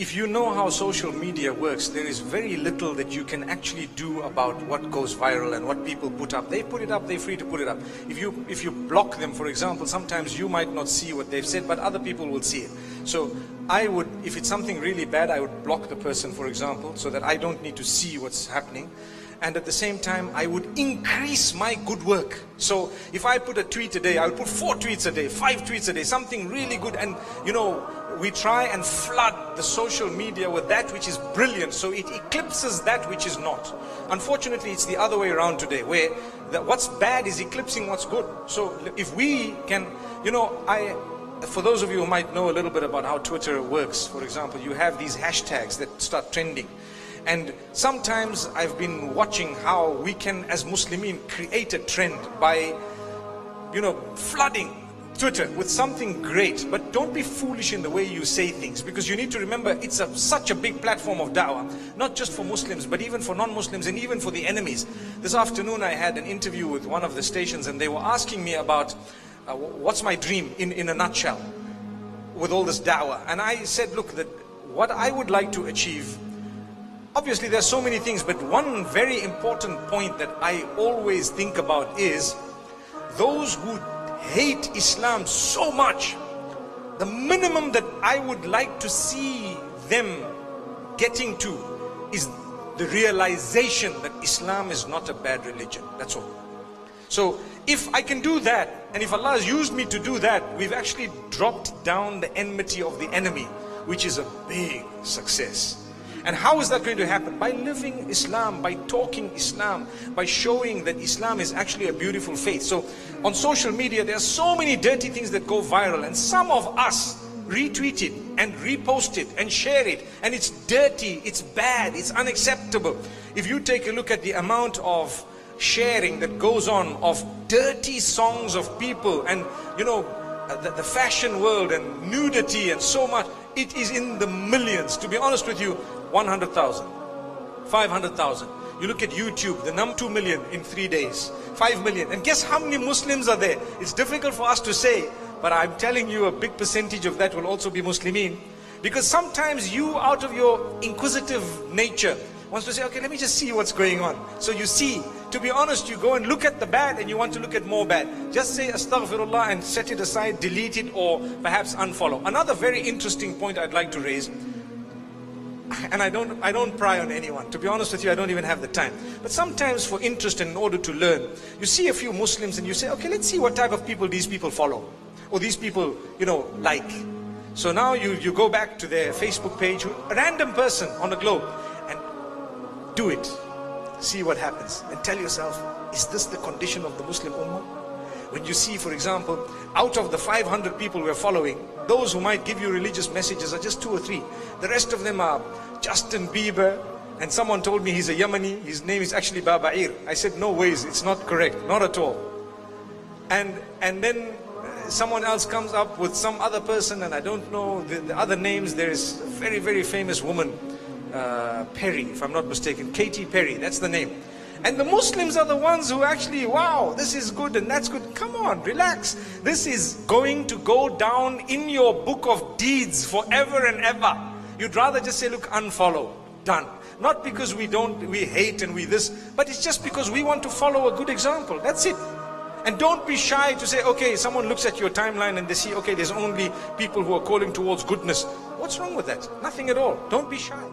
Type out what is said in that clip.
if you know how social media works, there is very little that you can actually do about what goes viral and what people put up. They put it up, they're free to put it up. If you block them, for example, sometimes you might not see what they've said, but other people will see it. So I would, if it's something really bad, I would block the person, for example, so that I don't need to see what's happening. And at the same time, I would increase my good work. So if I put a tweet a day, I would put 4 tweets a day, 5 tweets a day, something really good. And you know, we try and flood the social media with that which is brilliant, so it eclipses that which is not. Unfortunately, it's the other way around today, where what's bad is eclipsing what's good. So if we can, you know, for those of you who might know a little bit about how Twitter works, for example, you have these hashtags that start trending. And sometimes I've been watching how we can, as Muslimin, create a trend by, you know, flooding Twitter with something great. But don't be foolish in the way you say things, because you need to remember it's such a big platform of da'wah, not just for Muslims, but even for non-Muslims and even for the enemies. This afternoon I had an interview with one of the stations, and they were asking me about what's my dream in a nutshell with all this da'wah. And I said, look, that what I would like to achieve, obviously there's so many things, but one very important point that I always think about is those who hate Islam so much, the minimum that I would like to see them getting to is the realization that Islam is not a bad religion. That's all. So if I can do that, and if Allah has used me to do that, we've actually dropped down the enmity of the enemy, which is a big success. And how is that going to happen? By living Islam, by talking Islam, by showing that Islam is actually a beautiful faith. So on social media, there are so many dirty things that go viral, and some of us retweet it and repost it and share it, and it's dirty, it's bad, it's unacceptable. If you take a look at the amount of sharing that goes on of dirty songs of people, and you know, the fashion world and nudity and so much, it is in the millions. To be honest with you, 100,000, 500,000. You look at YouTube, the number 2 million in 3 days, 5 million. And guess how many Muslims are there? It's difficult for us to say, but I'm telling you a big percentage of that will also be Muslimin. Because sometimes you, out of your inquisitive nature, wants to say, okay, let me just see what's going on. So you see, to be honest, you go and look at the bad and you want to look at more bad. Just say astaghfirullah and set it aside, delete it, or perhaps unfollow. Another very interesting point I'd like to raise, and I don't pry on anyone. To be honest with you, I don't even have the time. But sometimes for interest and in order to learn, you see a few Muslims and you say, okay, let's see what type of people these people follow, or these people, you know, like. So now you go back to their Facebook page, a random person on the globe, and do it. See what happens. And tell yourself, is this the condition of the Muslim Ummah? When you see, for example, out of the 500 people we're following, those who might give you religious messages are just 2 or 3. The rest of them are Justin Bieber, and someone told me he's a Yemeni, his name is actually Baba'ir. I said, no ways, it's not correct, not at all. And then someone else comes up with some other person, and I don't know the other names. There is a very, very famous woman, Perry, if I'm not mistaken, Katy Perry, that's the name. And the Muslims are the ones who actually, wow, this is good and that's good. Come on, relax. This is going to go down in your book of deeds forever and ever. You'd rather just say, look, unfollow, done. Not because we hate and we this, but it's just because we want to follow a good example. That's it. And don't be shy to say, okay, someone looks at your timeline and they see, okay, there's only people who are calling towards goodness. What's wrong with that? Nothing at all. Don't be shy.